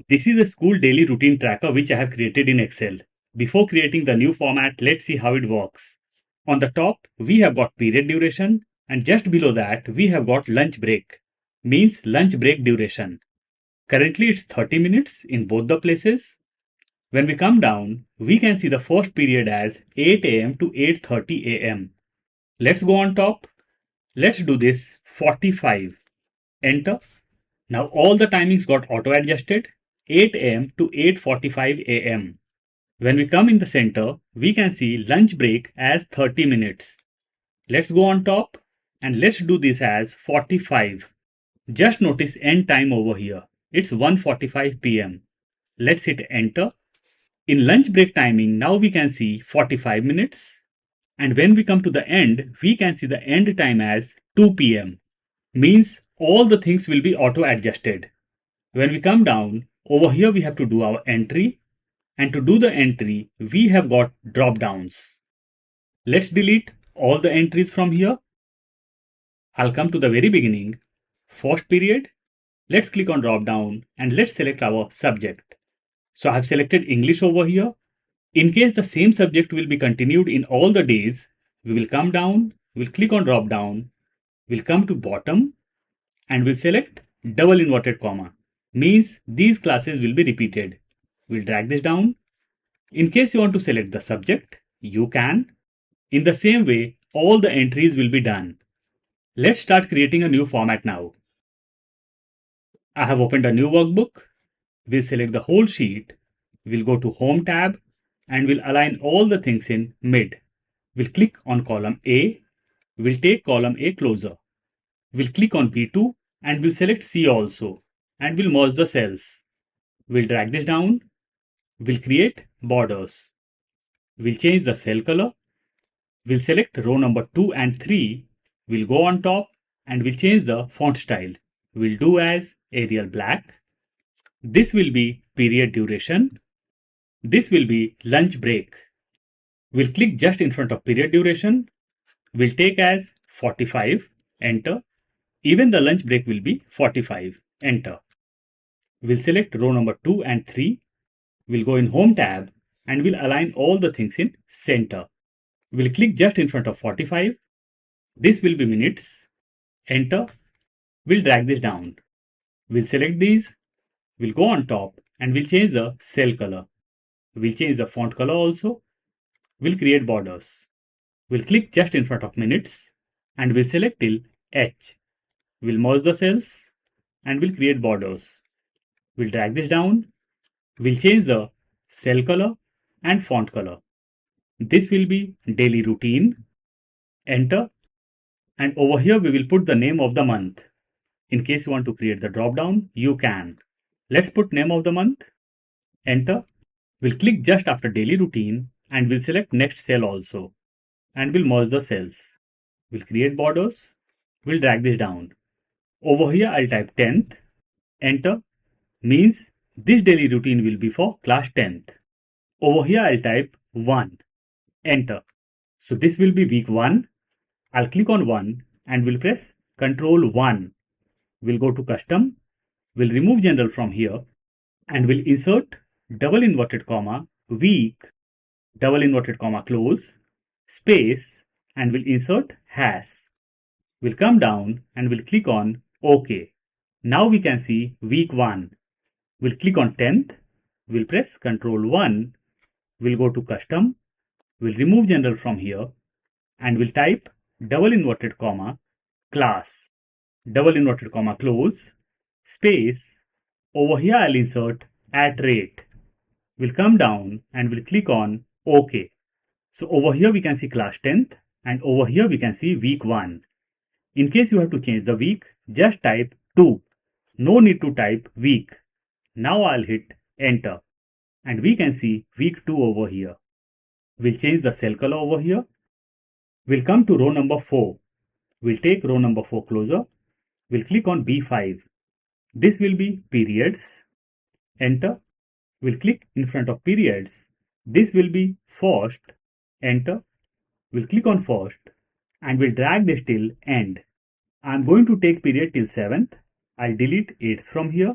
This is a school daily routine tracker which I have created in Excel. Before creating the new format, let's see how it works. On the top, we have got period duration, and just below that, we have got lunch break, means lunch break duration. Currently, it's 30 minutes in both the places. When we come down, we can see the first period as 8 a.m. to 8:30 a.m. Let's go on top. Let's do this 45. Enter. Now all the timings got auto adjusted 8 a.m. to 8:45 a.m. When we come in the center, we can see lunch break as 30 minutes. Let's go on top and let's do this as 45. Just notice end time over here. It's 1:45 p.m. Let's hit enter. In lunch break timing, now we can see 45 minutes. And when we come to the end, we can see the end time as 2 p.m. Means all the things will be auto adjusted. When we come down, over here we have to do our entry, and to do the entry, we have got drop downs. Let's delete all the entries from here. I'll come to the very beginning, first period. Let's click on drop down and let's select our subject. So I have selected English over here. In case the same subject will be continued in all the days, we will come down, we'll click on drop down, we'll come to bottom and we'll select double inverted comma. Means these classes will be repeated. We'll drag this down. In case you want to select the subject, you can. In the same way, all the entries will be done. Let's start creating a new format now. I have opened a new workbook. We'll select the whole sheet. We'll go to Home tab and we'll align all the things in mid. We'll click on column A. We'll take column A closer. We'll click on B2 and we'll select C also. And we'll merge the cells. We'll drag this down. We'll create borders. We'll change the cell color. We'll select row number 2 and 3. We'll go on top and we'll change the font style. We'll do as Arial Black. This will be period duration. This will be lunch break. We'll click just in front of period duration. We'll take as 45. Enter. Even the lunch break will be 45. Enter. We'll select row number 2 and 3. We'll go in Home tab and we'll align all the things in center. We'll click just in front of 45. This will be minutes. Enter. We'll drag this down. We'll select these. We'll go on top and we'll change the cell color. We'll change the font color also. We'll create borders. We'll click just in front of minutes and we'll select till H. We'll merge the cells and we'll create borders. We'll drag this down. We'll change the cell color and font color. This will be daily routine. Enter. And over here we will put the name of the month. In case you want to create the drop down, you can. Let's put name of the month. Enter. We'll click just after daily routine and we'll select next cell also. And we'll merge the cells. We'll create borders. We'll drag this down. Over here I'll type 10th. Enter. Means this daily routine will be for class 10th. Over here I'll type 1. Enter. So this will be week 1. I'll click on 1 and we'll press Ctrl 1. We'll go to custom. We'll remove general from here and we'll insert double inverted comma week, double inverted comma close, space, and we'll insert hash. We'll come down and we'll click on OK. Now we can see week 1. We'll click on 10th. We'll press Ctrl 1. We'll go to custom. We'll remove general from here and we'll type double inverted comma class, double inverted comma close, space. Over here I'll insert @. We'll come down and we'll click on OK. So over here we can see class 10th and over here we can see week 1. In case you have to change the week, just type 2. No need to type week. Now I'll hit enter and we can see week 2 over here. We'll change the cell color over here. We'll come to row number 4. We'll take row number 4 closer. We'll click on B5. This will be periods. Enter. We'll click in front of periods. This will be first. Enter. We'll click on first and we'll drag this till end. I'm going to take period till 7th. I'll delete 8th from here.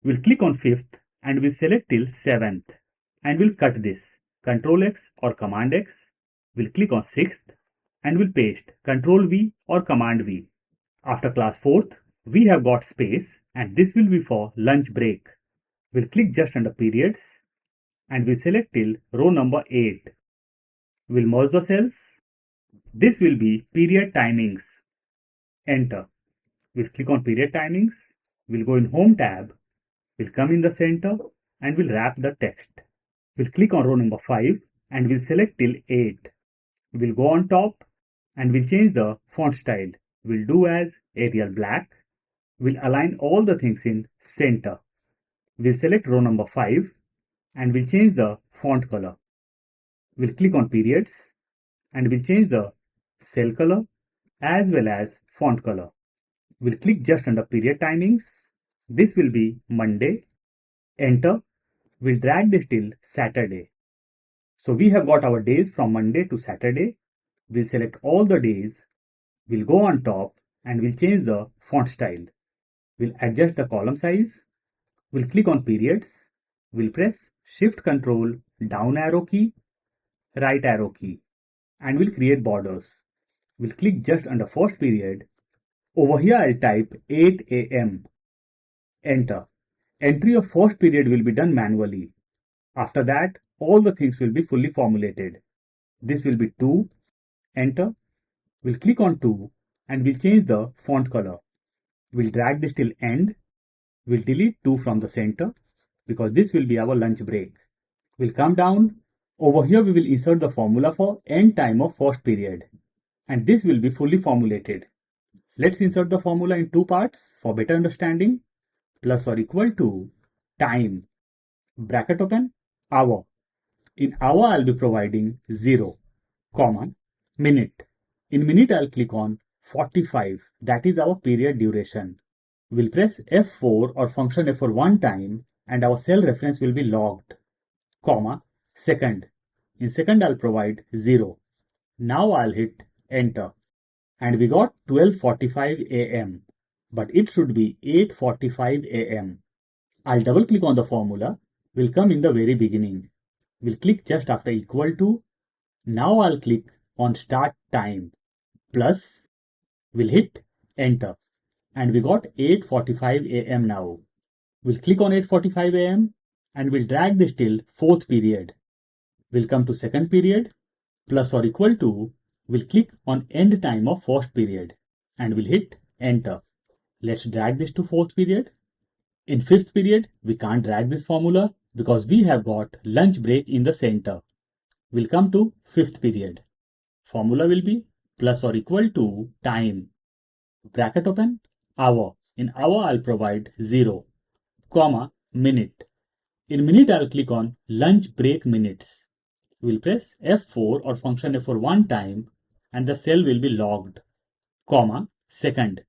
We'll click on 5th and we'll select till 7th and we'll cut this. Control X or Command X. We'll click on 6th and we'll paste Control V or Command V. After class 4th, we have got space and this will be for lunch break. We'll click just under periods and we'll select till row number 8. We'll merge the cells. This will be period timings. Enter. We'll click on period timings. We'll go in Home tab. We'll come in the center and we'll wrap the text. We'll click on row number 5 and we'll select till 8. We'll go on top and we'll change the font style. We'll do as Arial Black. We'll align all the things in center. We'll select row number 5 and we'll change the font color. We'll click on periods and we'll change the cell color as well as font color. We'll click just under period timings. This will be Monday. Enter. We'll drag this till Saturday. So we have got our days from Monday to Saturday. We'll select all the days. We'll go on top and we'll change the font style. We'll adjust the column size. We'll click on periods. We'll press Shift Control down arrow key, right arrow key, and we'll create borders. We'll click just under first period. Over here I'll type 8 a.m. Enter. Entry of first period will be done manually. After that, all the things will be fully formulated. This will be 2. Enter. We'll click on 2 and we'll change the font color. We'll drag this till end. We'll delete 2 from the center because this will be our lunch break. We'll come down. Over here we will insert the formula for end time of first period. And this will be fully formulated. Let's insert the formula in 2 parts for better understanding. Plus or equal to time, bracket open, hour. In hour I'll be providing 0, comma, minute. In minute I'll click on 45. That is our period duration. We'll press F4 or function F4 one time and our cell reference will be logged, comma, second. In second I'll provide 0. Now I'll hit enter and we got 12:45 a.m. but it should be 8:45 a.m. I'll double click on the formula. We'll come in the very beginning. We'll click just after equal to. Now I'll click on start time plus. We'll hit enter and we got 8:45 a.m. now. We'll click on 8:45 a.m. and we'll drag this till fourth period. We'll come to second period plus or equal to. We'll click on end time of first period and we'll hit enter. Let's drag this to fourth period. In fifth period, we can't drag this formula because we have got lunch break in the center. We'll come to fifth period. Formula will be plus or equal to time, bracket open, hour. In hour, I'll provide 0, comma, minute. In minute, I'll click on lunch break minutes. We'll press F4 or function F4 one time and the cell will be logged, comma, second.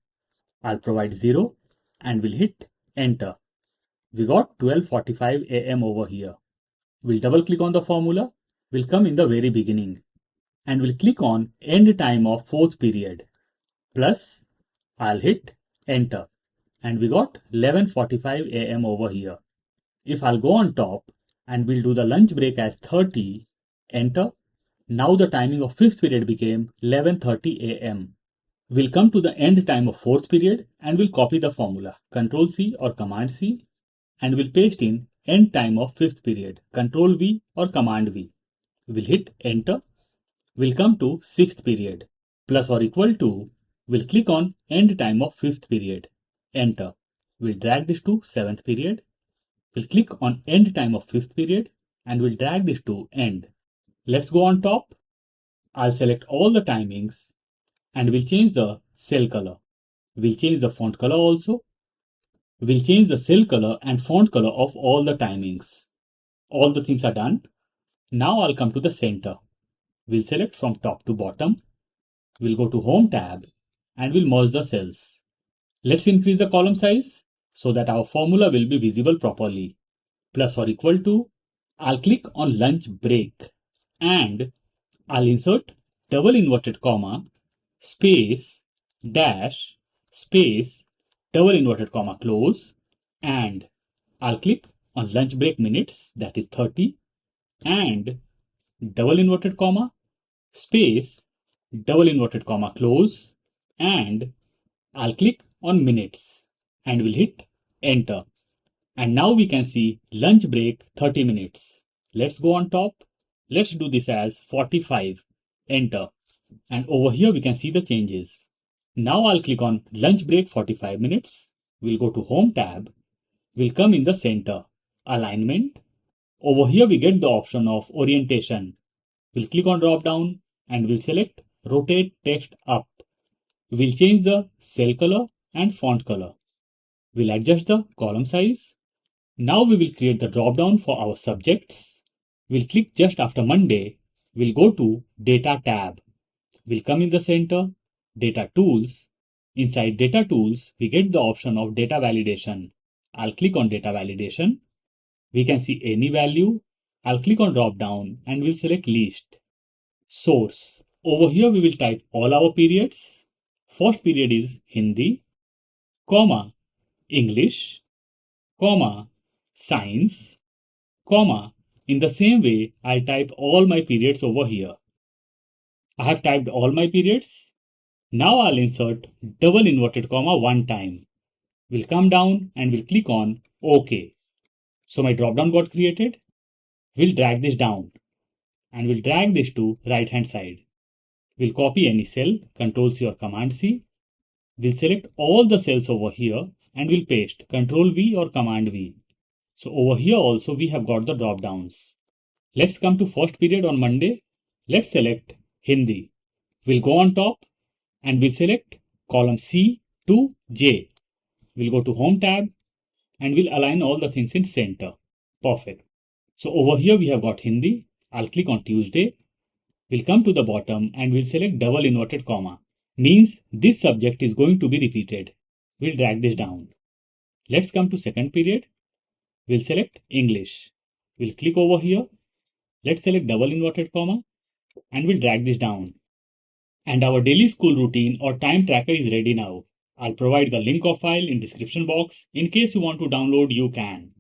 I'll provide 0 and we'll hit enter. We got 12:45 a.m. over here. We'll double click on the formula. We'll come in the very beginning and we'll click on end time of fourth period. Plus I'll hit enter and we got 11:45 a.m. over here. If I'll go on top and we'll do the lunch break as 30, enter. Now the timing of fifth period became 11:30 a.m. We'll come to the end time of fourth period and we'll copy the formula. Control C or Command C and we'll paste in end time of fifth period. Control V or Command V. We'll hit enter. We'll come to sixth period. Plus or equal to. We'll click on end time of fifth period. Enter. We'll drag this to seventh period. We'll click on end time of fifth period and we'll drag this to end. Let's go on top. I'll select all the timings and we'll change the cell color. We'll change the font color also. We'll change the cell color and font color of all the timings. All the things are done. Now I'll come to the center. We'll select from top to bottom. We'll go to Home tab and we'll merge the cells. Let's increase the column size so that our formula will be visible properly. Plus or equal to. I'll click on lunch break and I'll insert double inverted comma, space, dash, space, double inverted comma close and I'll click on lunch break minutes, that is 30, and double inverted comma, space, double inverted comma close, and I'll click on minutes and will hit enter. And now we can see lunch break 30 minutes. Let's go on top. Let's do this as 45. Enter. And over here we can see the changes. Now I'll click on lunch break 45 minutes. We'll go to home tab. We'll come in the center. Alignment. Over here we get the option of orientation. We'll click on drop down and we'll select rotate text up. We'll change the cell color and font color. We'll adjust the column size. Now we will create the drop down for our subjects. We'll click just after Monday. We'll go to Data tab. We'll come in the center, Data Tools. Inside Data Tools, we get the option of Data Validation. I'll click on Data Validation. We can see any value. I'll click on drop down and we'll select List. Source. Over here we will type all our periods. First period is Hindi, comma, English, comma, Science, comma. In the same way, I'll type all my periods over here. I have typed all my periods. Now I'll insert double inverted comma one time. We'll come down and we'll click on OK. So my drop down got created. We'll drag this down and we'll drag this to right hand side. We'll copy any cell, Ctrl C or Command C. We'll select all the cells over here and we'll paste Ctrl V or Command V. So over here also we have got the drop downs. Let's come to first period on Monday. Let's select Hindi. We'll go on top and we'll select column C to J. We'll go to home tab and we'll align all the things in center. Perfect. So over here we have got Hindi. I'll click on Tuesday. We'll come to the bottom and we'll select double inverted comma. Means this subject is going to be repeated. We'll drag this down. Let's come to second period. We'll select English. We'll click over here. Let's select double inverted comma and we'll drag this down. And our daily school routine or time tracker is ready now. I'll provide the link of file in description box. In case you want to download, you can.